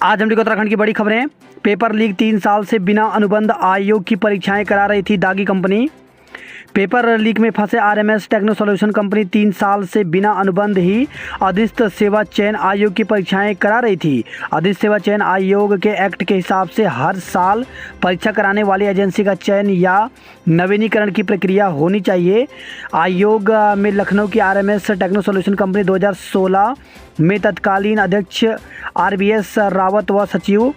आज हम देखो उत्तराखंड की बड़ी खबरें। पेपर लीक, 3 साल से बिना अनुबंध आयोग की परीक्षाएं करा रही थी दागी कंपनी। पेपर लीक में फंसे आरएमएस टेक्नो सॉल्यूशन कंपनी 3 साल से बिना अनुबंध ही अधीनस्थ सेवा चयन आयोग की परीक्षाएं करा रही थी। अधीनस्थ सेवा चयन आयोग के एक्ट के हिसाब से हर साल परीक्षा कराने वाली एजेंसी का चयन या नवीनीकरण की प्रक्रिया होनी चाहिए। आयोग में लखनऊ की आरएमएस टेक्नो सॉल्यूशन कंपनी 2016 में तत्कालीन अध्यक्ष आरबीएस रावत व सचिव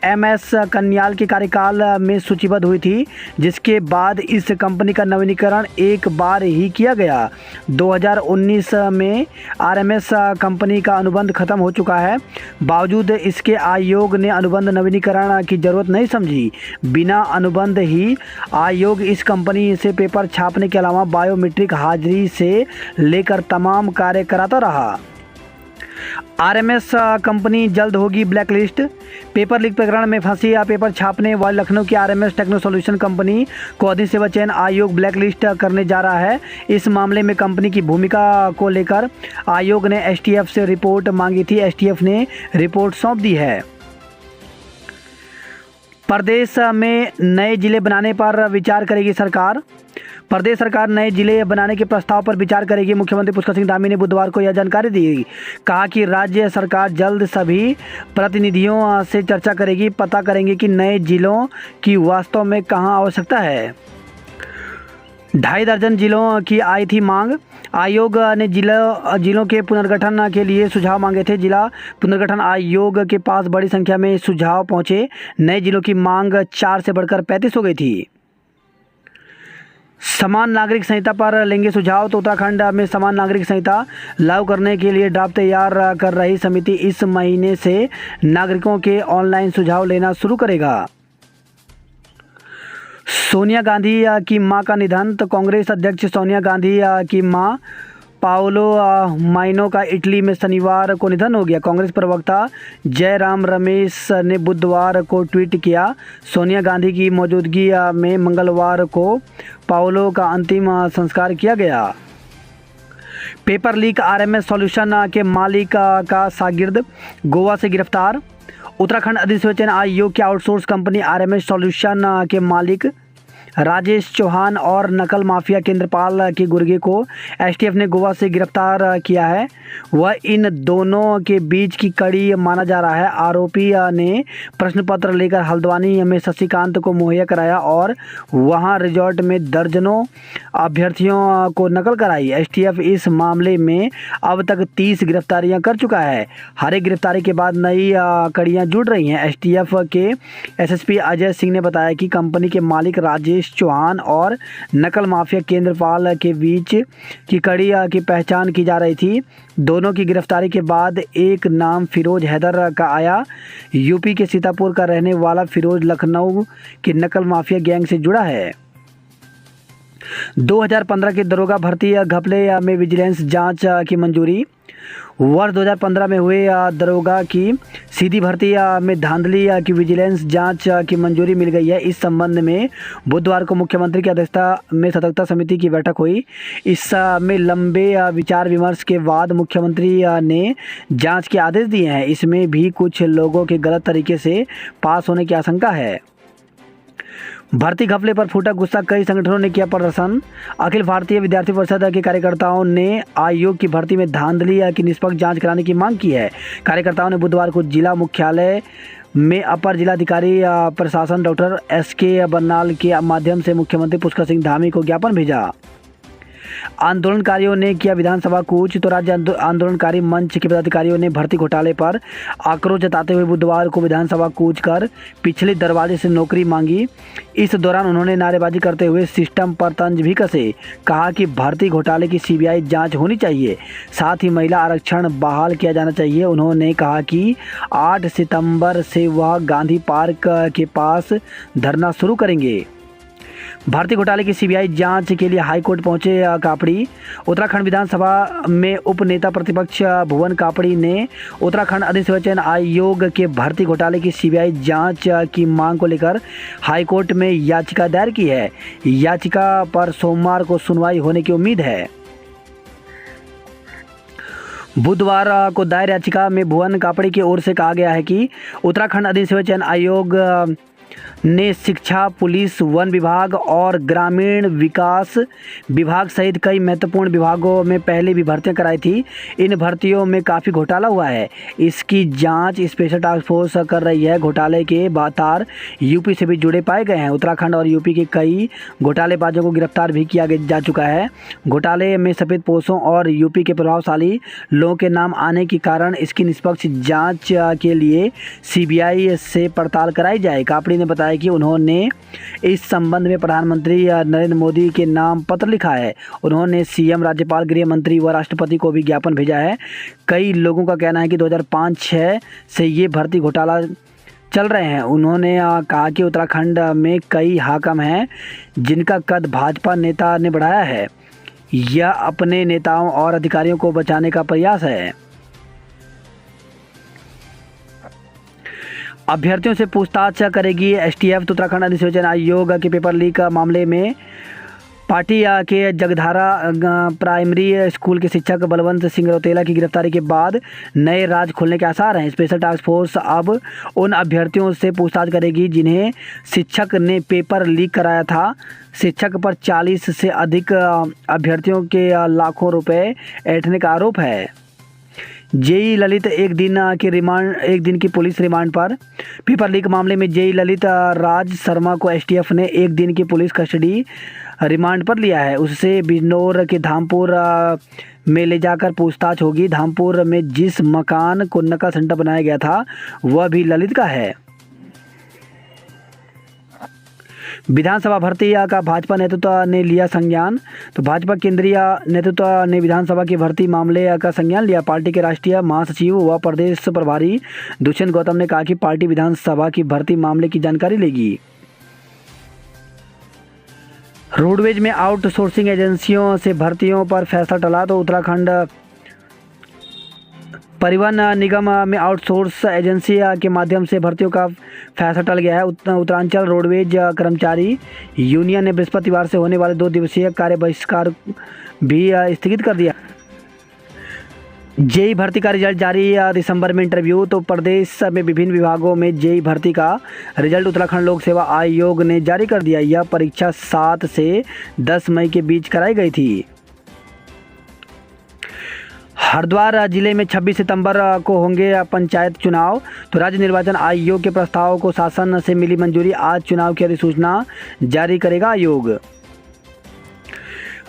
एमएस कन्याल के कार्यकाल में सूचीबद्ध हुई थी, जिसके बाद इस कंपनी का नवीनीकरण एक बार ही किया गया। 2019 में आरएमएस कंपनी का अनुबंध खत्म हो चुका है। बावजूद इसके आयोग ने अनुबंध नवीनीकरण की जरूरत नहीं समझी। बिना अनुबंध ही आयोग इस कंपनी से पेपर छापने के अलावा बायोमेट्रिक हाजिरी से लेकर तमाम कार्य कराता रहा। आरएमएस कंपनी जल्द होगी ब्लैकलिस्ट। पेपर लीक प्रकरण में फंसी या पेपर छापने वाली लखनऊ की आरएमएस टेक्नो सॉल्यूशन कंपनी को अधीनस्थ सेवा चयन आयोग ब्लैकलिस्ट करने जा रहा है। इस मामले में कंपनी की भूमिका को लेकर आयोग ने एसटीएफ से रिपोर्ट मांगी थी। एसटीएफ ने रिपोर्ट सौंप दी है। प्रदेश में नए जिले बनाने पर विचार करेगी सरकार। प्रदेश सरकार नए जिले बनाने के प्रस्ताव पर विचार करेगी। मुख्यमंत्री पुष्कर सिंह धामी ने बुधवार को यह जानकारी दी। कहा कि राज्य सरकार जल्द सभी प्रतिनिधियों से चर्चा करेगी, पता करेंगे कि नए जिलों की वास्तव में कहां आवश्यकता है। 2.5 दर्जन जिलों की आई थी मांग। आयोग ने जिलों के पुनर्गठन के लिए सुझाव मांगे थे। जिला पुनर्गठन आयोग के पास बड़ी संख्या में सुझाव पहुंचे। नए जिलों की मांग 4 से बढ़कर 35 हो गई थी। समान नागरिक संहिता पर लेंगे सुझाव। तो उत्तराखंड में समान नागरिक संहिता लागू करने के लिए ड्राफ्ट तैयार कर रही समिति इस महीने से नागरिकों के ऑनलाइन सुझाव लेना शुरू करेगा। सोनिया गांधी की मां का निधन। तो कांग्रेस अध्यक्ष सोनिया गांधी की मां पाओलो माइनो का इटली में शनिवार को निधन हो गया। कांग्रेस प्रवक्ता जयराम रमेश ने बुधवार को ट्वीट किया। सोनिया गांधी की मौजूदगी में मंगलवार को पाओलो का अंतिम संस्कार किया गया। पेपर लीक, आरएमएस सॉल्यूशन के मालिक का शागिर्द गोवा से गिरफ्तार। उत्तराखंड अधीनस्थ सेवा चयन आयोग की आउटसोर्स कंपनी आरएमएस सॉल्यूशन के मालिक राजेश चौहान और नकल माफिया केंद्रपाल की गुर्गे को एसटीएफ ने गोवा से गिरफ्तार किया है। वह इन दोनों के बीच की कड़ी माना जा रहा है। आरोपी ने प्रश्न पत्र लेकर हल्द्वानी में शशिकांत को मुहैया कराया और वहां रिजॉर्ट में दर्जनों अभ्यर्थियों को नकल कराई। एसटीएफ इस मामले में अब तक 30 गिरफ्तारियां कर चुका है। हर एक गिरफ्तारी के बाद नई कड़ियां जुड़ रही हैं। एसटीएफ के एसएसपी अजय सिंह ने बताया कि कंपनी के मालिक राजेश चौहान और नकल माफिया केंद्रपाल के बीच की कड़ी की पहचान की जा रही थी। दोनों की गिरफ्तारी के बाद एक नाम फिरोज हैदर का आया। यूपी के सीतापुर का रहने वाला फिरोज लखनऊ की नकल माफिया गैंग से जुड़ा है। 2015 के दरोगा भर्ती घपले में विजिलेंस जांच की मंजूरी। वर्ष 2015 में हुए दरोगा की सीधी भर्ती में धांधली की विजिलेंस जांच की मंजूरी मिल गई है। इस संबंध में बुधवार को मुख्यमंत्री की अध्यक्षता में सतर्कता समिति की बैठक हुई। इसमें लंबे विचार विमर्श के बाद मुख्यमंत्री ने जांच के आदेश दिए हैं। इसमें भी कुछ लोगों के गलत तरीके से पास होने की आशंका है। भर्ती घपले पर फूटा गुस्सा, कई संगठनों ने किया प्रदर्शन। अखिल भारतीय विद्यार्थी परिषद के कार्यकर्ताओं ने आयोग की भर्ती में धांधली की निष्पक्ष जांच कराने की मांग की है। कार्यकर्ताओं ने बुधवार को जिला मुख्यालय में अपर जिलाधिकारी प्रशासन डॉक्टर एसके बन्नाल के माध्यम से मुख्यमंत्री पुष्कर सिंह धामी को ज्ञापन भेजा। आंदोलनकारियों ने किया विधानसभा कूच। तो राज्य आंदोलनकारी मंच के पदाधिकारियों ने भर्ती घोटाले पर आक्रोश जताते हुए बुधवार को विधानसभा कूच कर पिछले दरवाजे से नौकरी मांगी। इस दौरान उन्होंने नारेबाजी करते हुए सिस्टम पर तंज भी कसे। कहा कि भर्ती घोटाले की सीबीआई जांच होनी चाहिए, साथ ही महिला आरक्षण बहाल किया जाना चाहिए। उन्होंने कहा कि 8 सितंबर से वह गांधी पार्क के पास धरना शुरू करेंगे। भर्ती घोटाले की सीबीआई जांच के लिए हाईकोर्ट पहुंचे कापड़ी। उत्तराखंड विधानसभा में उप नेता प्रतिपक्ष भुवन कापड़ी ने उत्तराखंड अधीनस्थ सेवा चयन आयोग के भर्ती घोटाले की सीबीआई जांच की मांग को लेकर हाईकोर्ट में याचिका दायर की है। याचिका पर सोमवार को सुनवाई होने की उम्मीद है। बुधवार को दायर याचिका में भुवन कापड़ी की ओर से कहा गया है कि उत्तराखंड अधिसेवा चयन आयोग ने शिक्षा, पुलिस, वन विभाग और ग्रामीण विकास विभाग सहित कई महत्वपूर्ण विभागों में पहले भी भर्तियां कराई थी। इन भर्तियों में काफ़ी घोटाला हुआ है। इसकी जांच स्पेशल टास्क फोर्स कर रही है। घोटाले के तार यूपी से भी जुड़े पाए गए हैं। उत्तराखंड और यूपी के कई घोटालेबाजों को गिरफ्तार भी किया जा चुका है। घोटाले में सफ़ेद पोशों और यूपी के प्रभावशाली लोगों के नाम आने के कारण इसकी निष्पक्ष जांच के लिए सीबीआई से पड़ताल कराई जाए। कापड़ी ने बताया कि उन्होंने इस संबंध में प्रधानमंत्री नरेंद्र मोदी के नाम पत्र लिखा है। उन्होंने सीएम, राज्यपाल, गृह मंत्री व राष्ट्रपति को भी ज्ञापन भेजा है। कई लोगों का कहना है कि 2005-06 से ये भर्ती घोटाला चल रहे हैं। उन्होंने कहा कि उत्तराखंड में कई हाकम हैं जिनका कद भाजपा नेता ने बढ़ाया है। यह अपने नेताओं और अधिकारियों को बचाने का प्रयास है। अभ्यर्थियों से पूछताछ करेगी एसटीएफ। उत्तराखंड अधिसेवा चयन आयोग के पेपर लीक मामले में पार्टी के जगधारा प्राइमरी स्कूल के शिक्षक बलवंत सिंह रौतेला की गिरफ्तारी के बाद नए राज खुलने के आसार हैं। स्पेशल टास्क फोर्स अब उन अभ्यर्थियों से पूछताछ करेगी जिन्हें शिक्षक ने पेपर लीक कराया था। शिक्षक पर 40 से अधिक अभ्यर्थियों के लाखों रुपए ऐंठने का आरोप है। जेई ललित एक दिन की पुलिस रिमांड पर। पेपर लीक मामले में जेई ललित राज शर्मा को एसटीएफ ने एक दिन की पुलिस कस्टडी रिमांड पर लिया है। उससे बिजनौर के धामपुर में ले जाकर पूछताछ होगी। धामपुर में जिस मकान को नका सेंटर बनाया गया था वह भी ललित का है। विधानसभा भर्ती का भाजपा नेतृत्व ने लिया संज्ञान। तो भाजपा केंद्रीय नेतृत्व ने विधानसभा की भर्ती मामले का संज्ञान लिया। पार्टी के राष्ट्रीय महासचिव व प्रदेश प्रभारी दुष्यंत गौतम ने कहा कि पार्टी विधानसभा की भर्ती मामले की जानकारी लेगी। रोडवेज में आउटसोर्सिंग एजेंसियों से भर्तियों पर फैसला टला। तो उत्तराखंड परिवहन निगम में आउटसोर्स एजेंसी के माध्यम से भर्तियों का फैसला टल गया है। उत्तरांचल रोडवेज कर्मचारी यूनियन ने बृहस्पतिवार से होने वाले 2 दिवसीय कार्य बहिष्कार भी स्थगित कर दिया। जेई भर्ती का रिजल्ट जारी। दिसंबर में इंटरव्यू। तो प्रदेश में विभिन्न विभागों में जेई भर्ती का रिजल्ट उत्तराखंड लोक सेवा आयोग ने जारी कर दिया। यह परीक्षा 7 से 10 मई के बीच कराई गई थी। हरिद्वार जिले में 26 सितंबर को होंगे पंचायत चुनाव। तो राज्य निर्वाचन आयोग के प्रस्ताव को शासन से मिली मंजूरी। आज चुनाव की अधिसूचना जारी करेगा आयोग।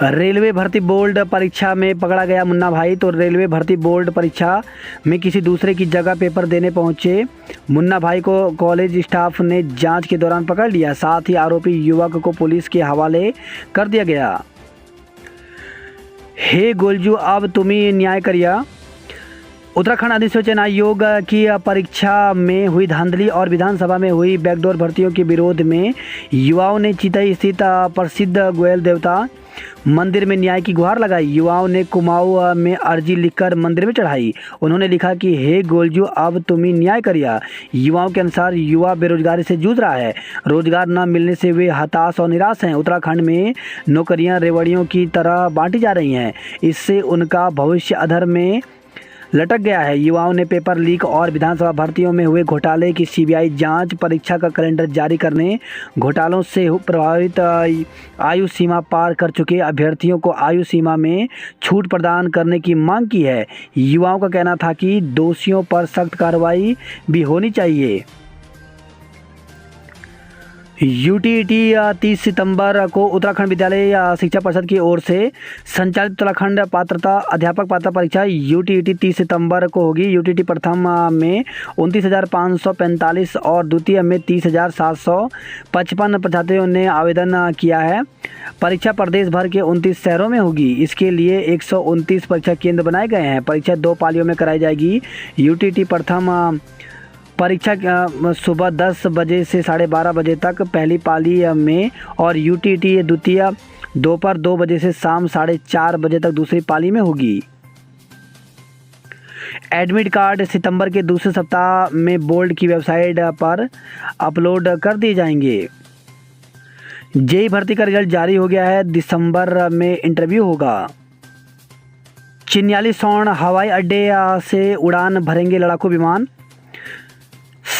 रेलवे भर्ती बोर्ड परीक्षा में पकड़ा गया मुन्ना भाई। तो रेलवे भर्ती बोर्ड परीक्षा में किसी दूसरे की जगह पेपर देने पहुंचे मुन्ना भाई को कॉलेज स्टाफ ने जांच के दौरान पकड़ लिया। साथ ही आरोपी युवक को पुलिस के हवाले कर दिया गया। हे गोलजू अब तुम्ही न्याय करिया। उत्तराखंड अधिसेवा चयन आयोग की परीक्षा में हुई धांधली और विधानसभा में हुई बैकडोर भर्तियों के विरोध में युवाओं ने चितई स्थित प्रसिद्ध गोयल देवता मंदिर में न्याय की गुहार लगाई। युवाओं ने कुमाऊं में अर्जी लिखकर मंदिर में चढ़ाई। उन्होंने लिखा कि हे गोलजू अब तुम ही न्याय करिया। युवाओं के अनुसार युवा बेरोजगारी से जूझ रहा है। रोजगार न मिलने से वे हताश और निराश हैं। उत्तराखंड में नौकरियां रेवड़ियों की तरह बांटी जा रही हैं। इससे उनका भविष्य अधर में लटक गया है। युवाओं ने पेपर लीक और विधानसभा भर्तियों में हुए घोटाले की सीबीआई जांच, परीक्षा का कैलेंडर जारी करने, घोटालों से प्रभावित आयु सीमा पार कर चुके अभ्यर्थियों को आयु सीमा में छूट प्रदान करने की मांग की है। युवाओं का कहना था कि दोषियों पर सख्त कार्रवाई भी होनी चाहिए। यूटीईटी 30 सितंबर को उत्तराखंड विद्यालय शिक्षा परिषद की ओर से संचालित उत्तराखंड पात्रता अध्यापक पात्रता परीक्षा यूटीईटी 30 सितंबर को होगी। यूटीईटी प्रथम में 29,545 और द्वितीय में 30,755 परीक्षार्थियों ने आवेदन किया है। परीक्षा प्रदेश भर के 29 शहरों में होगी। इसके लिए 129 परीक्षा केंद्र बनाए गए हैं। परीक्षा 2 पालियों में कराई जाएगी। यूटीईटी प्रथम परीक्षा सुबह 10 बजे से 12:30 बजे तक पहली पाली में और यूटीईटी द्वितीय दोपहर 2 बजे से शाम 4:30 बजे तक दूसरी पाली में होगी। एडमिट कार्ड सितंबर के दूसरे सप्ताह में बोर्ड की वेबसाइट पर अपलोड कर दिए जाएंगे। जेई भर्ती का रिजल्ट जारी हो गया है। दिसंबर में इंटरव्यू होगा। चिन्यालीसौड़ हवाई अड्डे से उड़ान भरेंगे लड़ाकू विमान।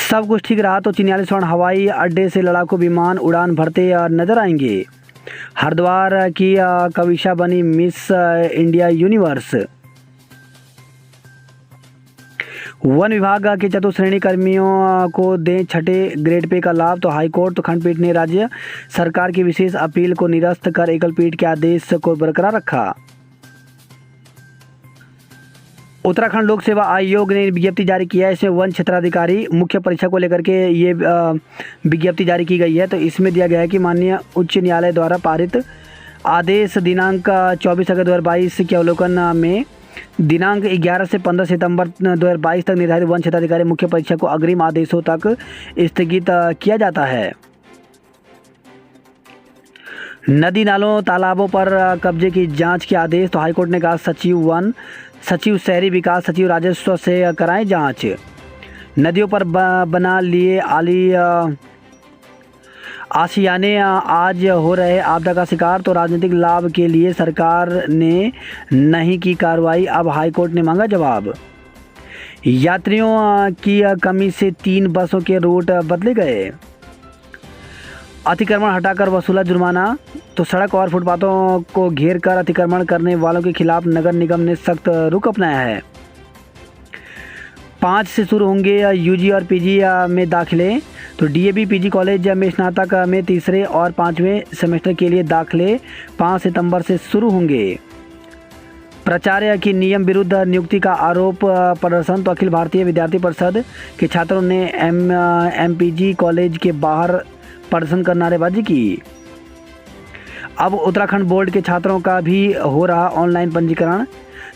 सब कुछ ठीक रहा तो चिन्यालीसौड़ हवाई अड्डे से लड़ाकू विमान उड़ान भरते नजर आएंगे। हरिद्वार की कविशा बनी मिस इंडिया यूनिवर्स। वन विभाग के चतुश्रेणी कर्मियों को दें छठे ग्रेड पे का लाभ तो हाईकोर्ट तो खंडपीठ ने राज्य सरकार की विशेष अपील को निरस्त कर एकल पीठ के आदेश को बरकरार रखा। उत्तराखंड लोक सेवा आयोग ने विज्ञप्ति जारी किया है। इसमें वन क्षेत्राधिकारी मुख्य परीक्षा को लेकर के ये विज्ञप्ति जारी की गई है। तो इसमें दिया गया है कि माननीय उच्च न्यायालय द्वारा पारित आदेश दिनांक 24 अगस्त 2022 के अवलोकन में दिनांक 11 से 15 सितंबर 2022 तक निर्धारित वन क्षेत्राधिकारी मुख्य परीक्षा को अग्रिम आदेशों तक स्थगित किया जाता है। नदी नालों तालाबों पर कब्जे की जांच के आदेश तो हाईकोर्ट ने कहा सचिव वन, सचिव शहरी विकास, सचिव राजस्व से कराएं जांच। नदियों पर बना लिए आशियाने आज हो रहे आपदा का शिकार तो राजनीतिक लाभ के लिए सरकार ने नहीं की कार्रवाई, अब हाईकोर्ट ने मांगा जवाब। यात्रियों की कमी से 3 बसों के रूट बदले गए। अतिक्रमण हटाकर वसूला जुर्माना तो सड़क और फुटपाथों को घेर कर अतिक्रमण करने वालों के खिलाफ नगर निगम ने सख्त रुख अपनाया है। 5 से शुरू होंगे यूजी और पीजी में दाखिले तो डीएवी पीजी कॉलेज में स्नातक में तीसरे और 5वें सेमेस्टर के लिए दाखिले 5 सितंबर से शुरू होंगे। प्राचार्य की नियम विरुद्ध नियुक्ति का आरोप प्रदर्शन तो अखिल भारतीय विद्यार्थी परिषद के छात्रों ने एमपीजी कॉलेज के बाहर प्रदर्शन कर नारेबाजी की। अब उत्तराखंड बोर्ड के छात्रों का भी हो रहा ऑनलाइन पंजीकरण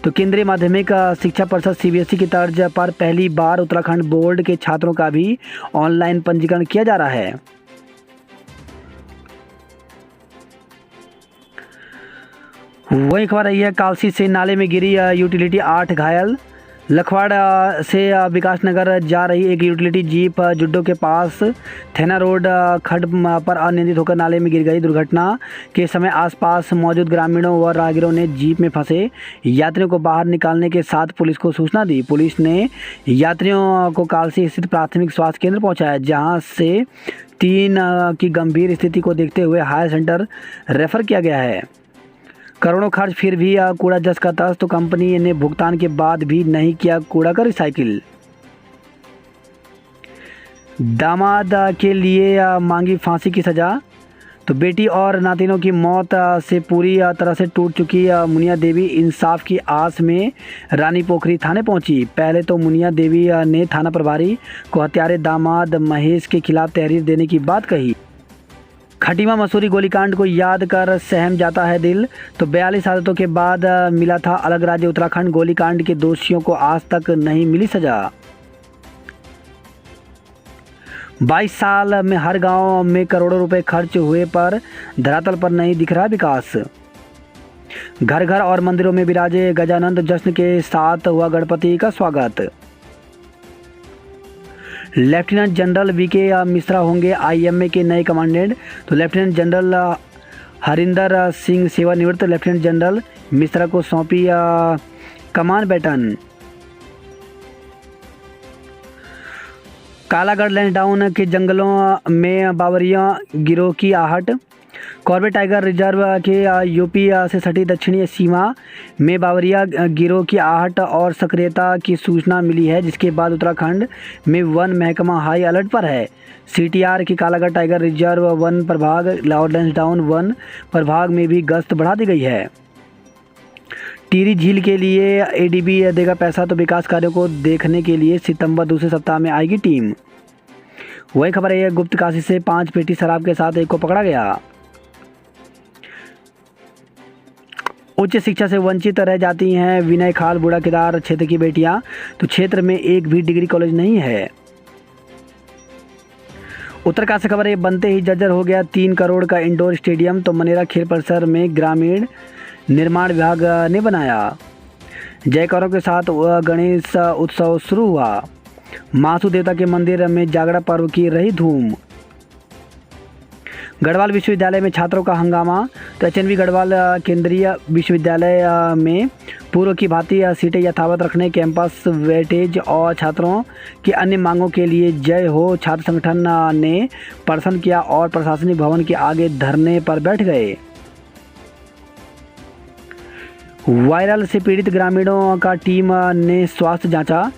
तो केंद्रीय माध्यमिक शिक्षा परिषद सीबीएसई की तर्ज पर पहली बार उत्तराखंड बोर्ड के छात्रों का भी ऑनलाइन पंजीकरण किया जा रहा है। वही खबर रही है कालसी से नाले में गिरी यूटिलिटी 8 घायल। लखवाड़ से विकासनगर जा रही एक यूटिलिटी जीप जुड्डो के पास थेना रोड खड्ड पर अनियंत्रित होकर नाले में गिर गई। दुर्घटना के समय आसपास मौजूद ग्रामीणों व राहगीरों ने जीप में फंसे यात्रियों को बाहर निकालने के साथ पुलिस को सूचना दी। पुलिस ने यात्रियों को कालसी स्थित प्राथमिक स्वास्थ्य केंद्र पहुंचाया, जहां से 3 की गंभीर स्थिति को देखते हुए हायर सेंटर रेफर किया गया है। करोड़ों खर्च फिर भी कूड़ा जस का तस तो कंपनी ने भुगतान के बाद भी नहीं किया कूड़ा का रिसाइकिल। दामाद के लिए मांगी फांसी की सजा तो बेटी और नातिनों की मौत से पूरी तरह से टूट चुकी मुनिया देवी इंसाफ की आस में रानी पोखरी थाने पहुंची। पहले तो मुनिया देवी ने थाना प्रभारी को हत्यारे दामाद महेश के खिलाफ तहरीर देने की बात कही। खटीमा मसूरी गोलीकांड को याद कर सहम जाता है दिल तो 42 आदतों के बाद मिला था अलग राज्य उत्तराखंड। गोलीकांड के दोषियों को आज तक नहीं मिली सजा। 22 साल में हर गांव में करोड़ों रुपए खर्च हुए पर धरातल पर नहीं दिख रहा विकास। घर घर और मंदिरों में विराजे गजानंद, जश्न के साथ हुआ गणपति का स्वागत। लेफ्टिनेंट जनरल वीके मिश्रा होंगे आईएमए के नए कमांडेंट तो लेफ्टिनेंट जनरल हरिंदर सिंह सेवानिवृत्त लेफ्टिनेंट जनरल मिश्रा को सौंपी कमान बैटन। कालागढ़ लैंसडाउन के जंगलों में बावरिया गिरोह की आहट। कॉर्बेट टाइगर रिजर्व के यूपी से सटी दक्षिणी सीमा में बावरिया गिरोह की आहट और सक्रियता की सूचना मिली है, जिसके बाद उत्तराखंड में वन महकमा हाई अलर्ट पर है। सीटीआर की कालागढ़ टाइगर रिजर्व वन प्रभाग और लैंसडाउन वन प्रभाग में भी गश्त बढ़ा दी गई है। टिहरी झील के लिए एडीबी देगा पैसा तो विकास कार्यों को देखने के लिए सितंबर दूसरे सप्ताह में आएगी टीम। वही खबर है गुप्त काशी से 5 पेटी शराब के साथ एक को पकड़ा गया। उच्च शिक्षा से वंचित रह जाती हैं विनय खाल बूढ़ा केदार क्षेत्र की बेटियां तो क्षेत्र में एक भी डिग्री कॉलेज नहीं है। उत्तरकाशी से खबर है बनते ही जर्जर हो गया 3 करोड़ का इंडोर स्टेडियम तो मनेरा खेल परिसर में ग्रामीण निर्माण विभाग ने बनाया। जयकारों के साथ गणेश उत्सव शुरू हुआ। मासू देवता के मंदिर में जागरा पर्व की रही धूम। गढ़वाल विश्वविद्यालय में छात्रों का हंगामा। तो एचएनवी गढ़वाल केंद्रीय विश्वविद्यालय में पूर्व की भांति सीटें यथावत रखने, कैंपस वेटेज और छात्रों की अन्य मांगों के लिए जय हो छात्र संगठन ने प्रदर्शन किया और प्रशासनिक भवन के आगे धरने पर बैठ गए। वायरल से पीड़ित ग्रामीणों का टीम ने स्वास्थ्य जांचा।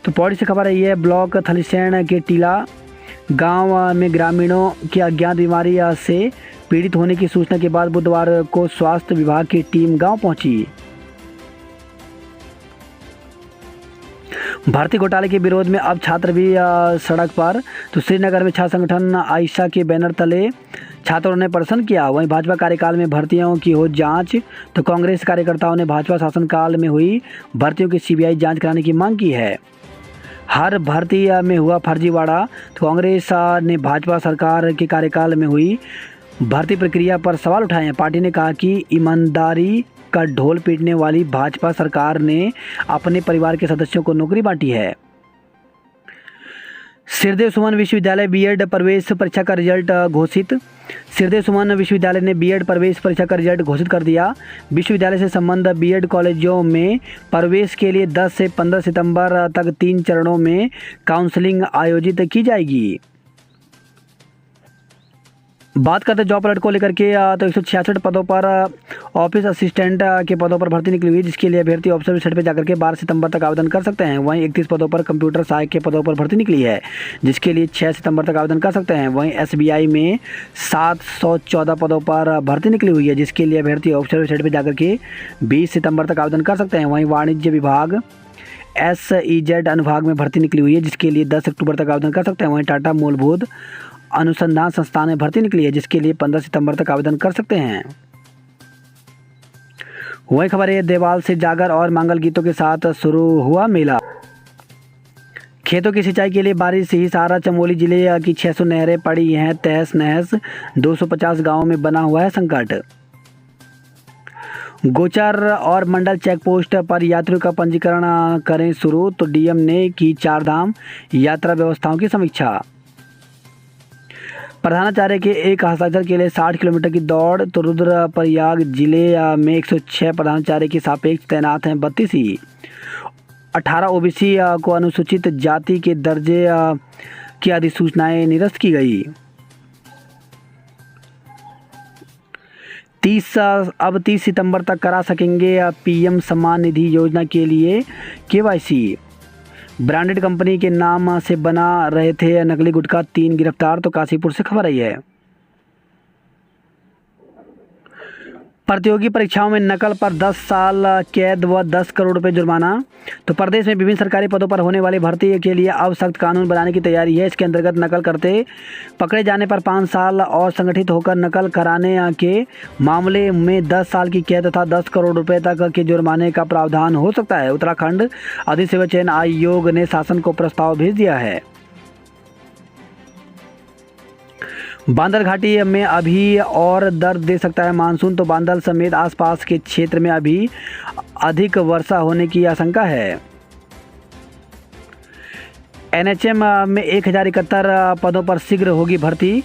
तो पौड़ी से खबर है, ये ब्लॉक थलीसैंण के टीला गांव में ग्रामीणों की अज्ञात बीमारी से पीड़ित होने की सूचना के बाद बुधवार को स्वास्थ्य विभाग की टीम गांव पहुंची। भर्ती घोटाले के विरोध में अब छात्र भी सड़क पर। तो श्रीनगर में छात्र संगठन आयशा के बैनर तले छात्रों ने प्रदर्शन किया। वहीं भाजपा कार्यकाल में भर्तियों की हो जांच। तो कांग्रेस कार्यकर्ताओं ने भाजपा शासनकाल में हुई भर्तियों की सीबीआई जांच कराने की मांग की है। हर भर्ती में हुआ फर्जीवाड़ा। तो कांग्रेस ने भाजपा सरकार के कार्यकाल में हुई भर्ती प्रक्रिया पर सवाल उठाए हैं। पार्टी ने कहा कि ईमानदारी का ढोल पीटने वाली भाजपा सरकार ने अपने परिवार के सदस्यों को नौकरी बांटी है। सिरदेव सुमन विश्वविद्यालय बीएड प्रवेश परीक्षा का रिजल्ट घोषित। सिरदेव सुमन विश्वविद्यालय ने बीएड प्रवेश परीक्षा का रिजल्ट घोषित कर दिया। विश्वविद्यालय से संबंध बीएड कॉलेजों में प्रवेश के लिए 10 से 15 सितंबर तक 3 चरणों में काउंसलिंग आयोजित की जाएगी। बात करते हैं जॉब अलर्ट को लेकर के। तो 166 पदों पर ऑफिस असिस्टेंट के पदों पर भर्ती निकली हुई, जिसके लिए अभ्यर्थी ऑफिसर वेबसाइट पर जाकर के 12 सितंबर तक आवेदन कर सकते हैं। वहीं 31 पदों पर कंप्यूटर सहायक के पदों पर भर्ती निकली है, जिसके लिए 6 सितंबर तक आवेदन कर सकते हैं। वहीं एसबीआई में 714 पदों पर भर्ती निकली हुई है, जिसके लिए अभ्यर्थी ऑफिसर वेबसाइट पर जाकर के 20 सितंबर तक आवेदन कर सकते हैं। वहीं वाणिज्य विभाग SEZ अनुभाग में भर्ती निकली हुई है, जिसके लिए 10 अक्टूबर तक आवेदन कर सकते हैं। वहीं टाटा मूलभूत अनुसंधान संस्थान में भर्ती निकली है, जिसके लिए 15 सितंबर तक आवेदन कर सकते हैं। वही खबर है, देवाल से जागर और मंगल गीतों के साथ शुरू हुआ मेला। खेतों की सिंचाई के लिए बारिश ही सहारा। चमोली जिले की 600 नहरें पड़ी हैं तहस नहस। 250 गांवों में बना हुआ है संकट। गोचर और मंडल चेक पोस्ट पर यात्रियों का पंजीकरण करें शुरू। तो डीएम ने की 4 धाम यात्रा व्यवस्थाओं की समीक्षा। प्रधानाचार्य के एक हस्ताक्षर के लिए 60 किलोमीटर की दौड़। तो रुद्रप्रयाग जिले में 106 प्रधानाचार्य की सापेक्ष तैनात हैं 32 ही। 18 ओबीसी को अनुसूचित जाति के दर्जे की अधिसूचनाएं निरस्त की गई। 30 सितंबर तक करा सकेंगे पीएम सम्मान निधि योजना के लिए केवाईसी। ब्रांडेड कंपनी के नाम से बना रहे थे नकली गुटखा, 3 गिरफ्तार। तो काशीपुर से खबर आई है। प्रतियोगी परीक्षाओं में नकल पर 10 साल कैद व 10 करोड़ रुपए जुर्माना। तो प्रदेश में विभिन्न सरकारी पदों पर होने वाली भर्ती के लिए अब सख्त कानून बनाने की तैयारी है। इसके अंतर्गत नकल करते पकड़े जाने पर 5 साल और संगठित होकर नकल कराने के मामले में 10 साल की कैद तथा 10 करोड़ रुपए तक के जुर्माने का प्रावधान हो सकता है। उत्तराखंड अधिसेवा चयन आयोग ने शासन को प्रस्ताव भेज दिया है। बांदल घाटी में अभी और दर्द दे सकता है मानसून। तो बांदल समेत आसपास के क्षेत्र में अभी अधिक वर्षा होने की आशंका है। एनएचएम में 1071 पदों पर शीघ्र होगी भर्ती।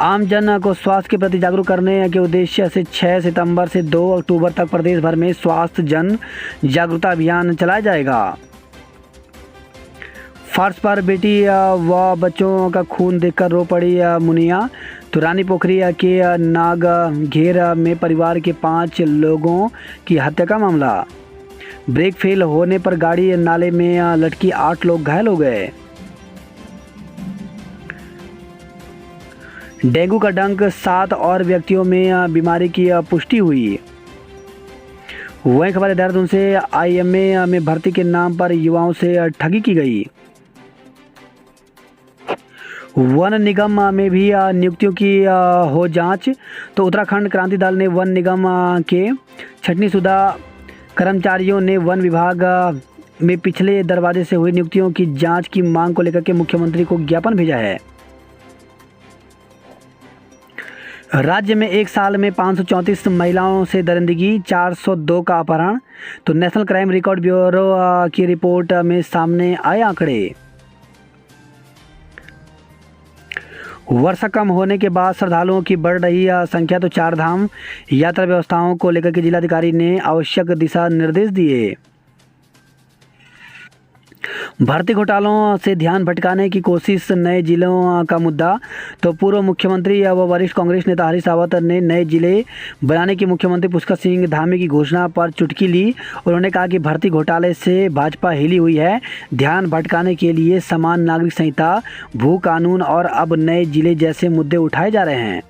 आमजन को स्वास्थ्य के प्रति जागरूक करने के उद्देश्य से 6 सितंबर से 2 अक्टूबर तक प्रदेश भर में स्वास्थ्य जन जागरूकता अभियान चलाया जाएगा। फर्श पर बेटी व बच्चों का खून देखकर रो पड़ी मुनिया। तो रानी पोखरी के नागघेर में परिवार के 5 लोगों की हत्या का मामला। ब्रेक फेल होने पर गाड़ी नाले में लटकी 8 लोग घायल हो गए। डेंगू का डंक, 7 और व्यक्तियों में बीमारी की पुष्टि हुई। वहीं खबर है देहरादून से, आईएमए में भर्ती के नाम पर युवाओं से ठगी की गई। वन निगम में भी नियुक्तियों की हो जांच। तो उत्तराखंड क्रांति दल ने वन निगम के छटनीशुदा कर्मचारियों ने वन विभाग में पिछले दरवाजे से हुई नियुक्तियों की जांच की मांग को लेकर के मुख्यमंत्री को ज्ञापन भेजा है। राज्य में एक साल में 534 महिलाओं से दरिंदगी, 402 का अपहरण। तो नेशनल क्राइम रिकॉर्ड ब्यूरो की रिपोर्ट में सामने आए आंकड़े। वर्षा कम होने के बाद श्रद्धालुओं की बढ़ रही संख्या, तो चार धाम यात्रा व्यवस्थाओं को लेकर के जिलाधिकारी ने आवश्यक दिशा निर्देश दिए। भर्ती घोटालों से ध्यान भटकाने की कोशिश, नए जिलों का मुद्दा। तो पूर्व मुख्यमंत्री व वरिष्ठ कांग्रेस नेता हरीश रावत ने नए जिले बनाने की मुख्यमंत्री पुष्कर सिंह धामी की घोषणा पर चुटकी ली। उन्होंने कहा कि भर्ती घोटाले से भाजपा हिली हुई है। ध्यान भटकाने के लिए समान नागरिक संहिता, भू कानून और अब नए जिले जैसे मुद्दे उठाए जा रहे हैं।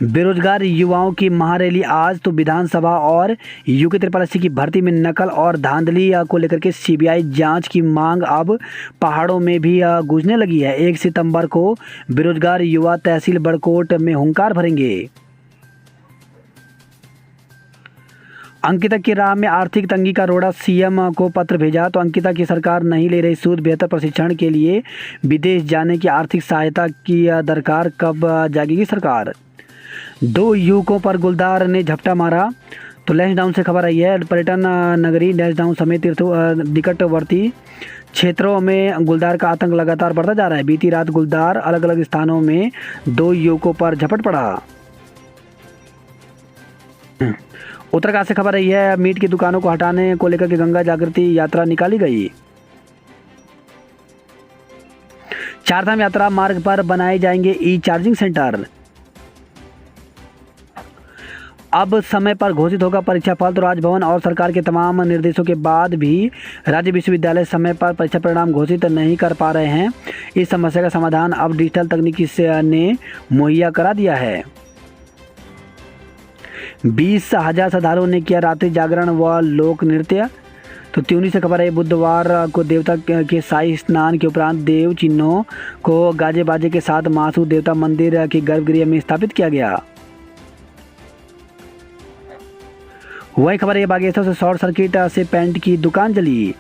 बेरोजगार युवाओं की महारैली आज। तो विधानसभा और यूके त्रिपाल एससी की भर्ती में नकल और धांधली को लेकर के सीबीआई जांच की मांग अब पहाड़ों में भी गूंजने लगी है। 1 सितंबर को बेरोजगार युवा तहसील बड़कोट में हुंकार भरेंगे। अंकिता की राह में आर्थिक तंगी का रोड़ा, सीएम को पत्र भेजा। तो अंकिता की सरकार नहीं ले रही सूद, बेहतर प्रशिक्षण के लिए विदेश जाने की आर्थिक सहायता की दरकार, कब जागेगी सरकार। 2 युवकों पर गुलदार ने झपटा मारा। तो लैंसडाउन से खबर आई है। पर्यटन नगरी लैंसडाउन समेत निकटवर्ती क्षेत्रों में गुलदार का आतंक लगातार बढ़ता जा रहा है। बीती रात गुलदार अलग अलग स्थानों में 2 युवकों पर झपट पड़ा। उत्तरकाशी से खबर आई है। मीट की दुकानों को हटाने को लेकर के गंगा जागृति यात्रा निकाली गई। चारधाम यात्रा मार्ग पर बनाए जाएंगे ई चार्जिंग सेंटर। अब समय पर घोषित होगा परीक्षा फल। तो राजभवन और सरकार के तमाम निर्देशों के बाद भी राज्य विश्वविद्यालय समय पर परीक्षा परिणाम घोषित नहीं कर पा रहे हैं। इस समस्या का समाधान अब डिजिटल तकनीकी ने मुहैया करा दिया है। 20,000 श्रद्धालुओं ने किया रात्रि जागरण व लोक नृत्य। तो त्यूनी से खबर है। बुधवार को देवता के शाही स्नान के उपरांत देव चिन्हों को गाजे बाजे के साथ मासू देवता मंदिर के गर्भगृह में स्थापित किया गया। वही खबर है। बागेश्वर से शॉर्ट सर्किट से पेंट की दुकान जली।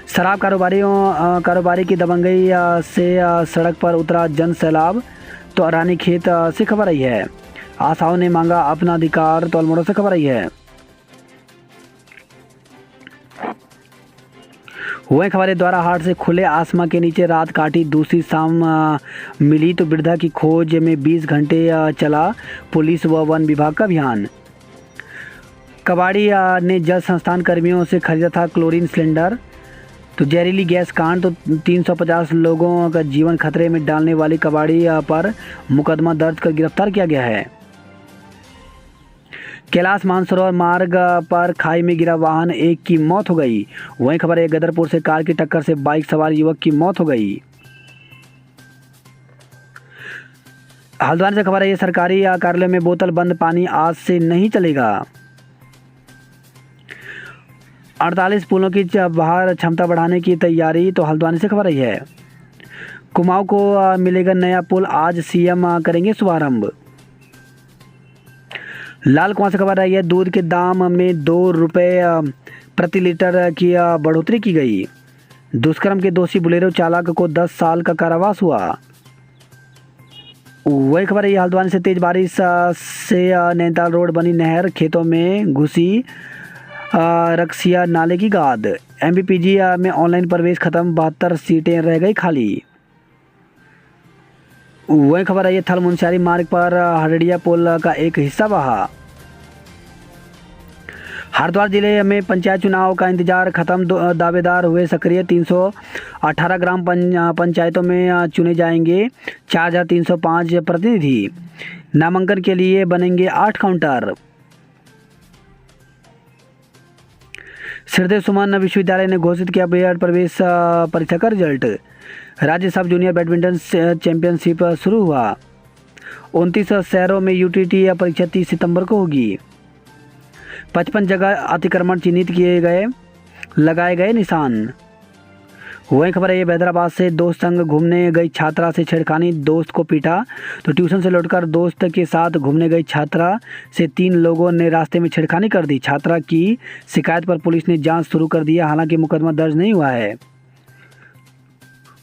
शराब कारोबारी की दबंगई से सड़क पर उतरा जन सैलाब। तो रानीखेत से खबर आई है। आशाओं ने मांगा अपना अधिकार। तो अल्मोड़ा से खबर आई है। वही खबर है। द्वारा हाट से खुले आसमां के नीचे रात काटी, दूसरी शाम मिली। तो वृद्धा की खोज में 20 घंटे चला पुलिस व वन विभाग का अभियान। कबाड़ी ने जल संस्थान कर्मियों से खरीदा था क्लोरीन सिलेंडर। तो जहरीली गैस कांड। तो 350 लोगों का जीवन खतरे में डालने वाली कबाड़ी पर मुकदमा दर्ज कर गिरफ्तार किया गया है। कैलाश मानसरोवर मार्ग पर खाई में गिरा वाहन, 1 की मौत हो गई। वहीं खबर है। गदरपुर से कार की टक्कर से बाइक सवार युवक की मौत हो गई। हल्द्वानी से खबर है। सरकारी कार्यालय में बोतल बंद पानी आज से नहीं चलेगा। 48 पुलों की बाहर क्षमता बढ़ाने की तैयारी। तो हल्द्वानी से खबर आई है। कुमाऊं को मिलेगा नया पुल, आज सीएम करेंगे शुभारंभ। लाल कुआं से खबर आई है। दूध के दाम में 2 रुपये प्रति लीटर की बढ़ोतरी की गई। दुष्कर्म के दोषी बुलेरो चालक को 10 साल का कारावास हुआ। वही खबर है। हल्द्वानी से तेज बारिश से नैनीताल रोड बनी नहर, खेतों में घुसी रक्सिया नाले की गाद। एमपीपीजी में ऑनलाइन प्रवेश खत्म, 72 सीटें रह गई खाली। वही खबर है। थल मुनस्यारी मार्ग पर हरडिया पुल का एक हिस्सा बहा। हरिद्वार जिले में पंचायत चुनाव का इंतजार खत्म, दावेदार हुए सक्रिय। 318 ग्राम पंचायतों में चुने जाएंगे 4305 प्रतिनिधि। नामांकन के लिए बनेंगे 8 काउंटर। श्रीदेव सुमन विश्वविद्यालय ने घोषित किया बीएड प्रवेश परीक्षा का रिजल्ट। राज्य सब जूनियर बैडमिंटन चैंपियनशिप शुरू हुआ। 29 शहरों में यूटीटी परीक्षा 30 सितंबर को होगी। 55 जगह अतिक्रमण चिन्हित किए गए, लगाए गए निशान। वही खबर है। हैदराबाद से दोस्त संग घूमने गई छात्रा से छेड़खानी, दोस्त को पीटा। तो ट्यूशन से लौटकर दोस्त के साथ घूमने गई छात्रा से 3 लोगों ने रास्ते में छेड़खानी कर दी। छात्रा की शिकायत पर पुलिस ने जांच शुरू कर दी है, हालांकि मुकदमा दर्ज नहीं हुआ है।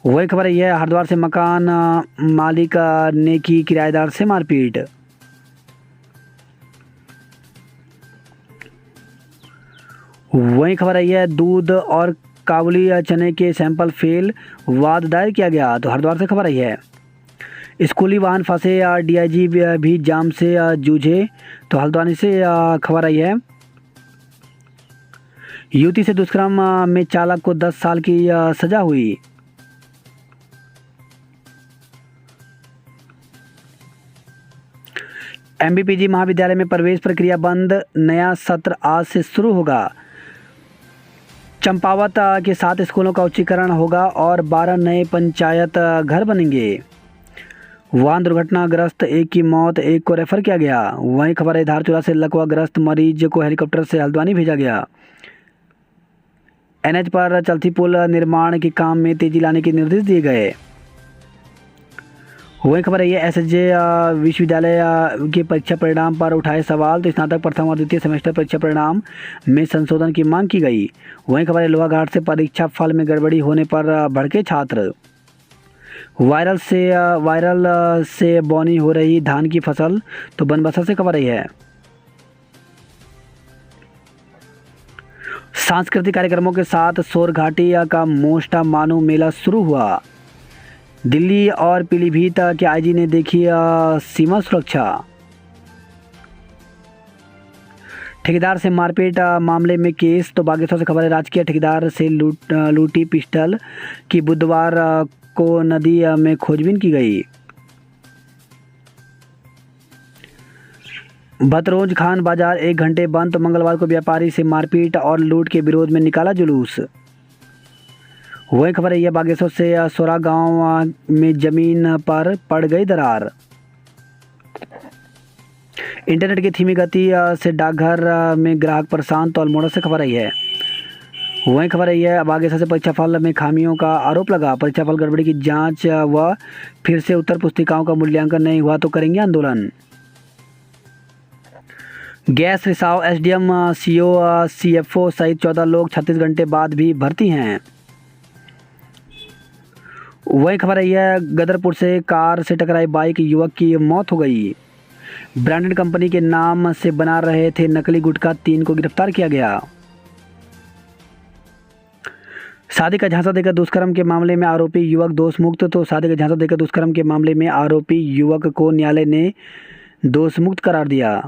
वही खबर है। हरिद्वार से मकान मालिक ने की किराएदार से मारपीट। वही खबर है। दूध और काबुली चने के सैंपल फेल, वाद दायर किया गया। तो हरिद्वार से खबर आई है। स्कूली वाहन फंसे, डीआईजी भी जाम से जूझे। तो हल्द्वानी से खबर आई है। युवती से दुष्कर्म में चालक को 10 साल की सजा हुई। एमबीपीजी महाविद्यालय में प्रवेश प्रक्रिया बंद, नया सत्र आज से शुरू होगा। चंपावत के 7 स्कूलों का उच्चीकरण होगा और 12 नए पंचायत घर बनेंगे। वाहन दुर्घटनाग्रस्त एक की मौत, एक को रेफर किया गया। वहीं खबर है धारचूला से लकवाग्रस्त मरीज को हेलीकॉप्टर से हल्द्वानी भेजा गया। एनएच पर चलती पुल निर्माण के काम में तेजी लाने के निर्देश दिए गए। वही खबर है ये एसएसजे विश्वविद्यालय के परीक्षा परिणाम पर उठाए सवाल। तो स्नातक प्रथम और द्वितीय सेमेस्टर परीक्षा परिणाम में संशोधन की मांग की गई। वहीं खबर है लोहाघाट से परीक्षा फल में गड़बड़ी होने पर भड़के छात्र। वायरल से बौनी हो रही धान की फसल। तो बनबसा से खबर आई है। सांस्कृतिक कार्यक्रमों के साथ सोरघाटी का मोस्टा मानू मेला शुरू हुआ। दिल्ली और पीलीभीत के आईजी ने देखी सीमा सुरक्षा। ठेकेदार से मारपीट मामले में केस। तो बागेश्वर से खबर है राजकीय ठेकेदार से लूटी पिस्टल की बुधवार को नदी में खोजबीन की गई। भतरोज खान बाजार 1 घंटे बंद। तो मंगलवार को व्यापारी से मारपीट और लूट के विरोध में निकाला जुलूस। वही खबर है यह बागेश्वर से सोरा गांव में जमीन पर पड़ गई दरार। इंटरनेट की धीमी गति से डाकघर में ग्राहक परेशान। तो अल्मोड़ा से खबर आई है। वही खबर है यह बागेश्वर से परीक्षाफल में खामियों का आरोप लगा। परीक्षाफल गड़बड़ी की जांच व फिर से उत्तर पुस्तिकाओं का मूल्यांकन नहीं हुआ तो करेंगे आंदोलन। गैस रिसाव, एसडीएम, सीओ, सीएफओ सहित 14 लोग 36 घंटे बाद भी भर्ती हैं। वही खबर है यह गदरपुर से कार से टकराई बाइक, युवक की मौत हो गई। ब्रांडेड कंपनी के नाम से बना रहे थे नकली गुटखा, 3 को गिरफ्तार किया गया। शादी का झांसा देकर दुष्कर्म के मामले में आरोपी युवक दोष मुक्त। तो शादी का झांसा देकर दुष्कर्म के मामले में आरोपी युवक को न्यायालय ने दोष मुक्त करार दिया।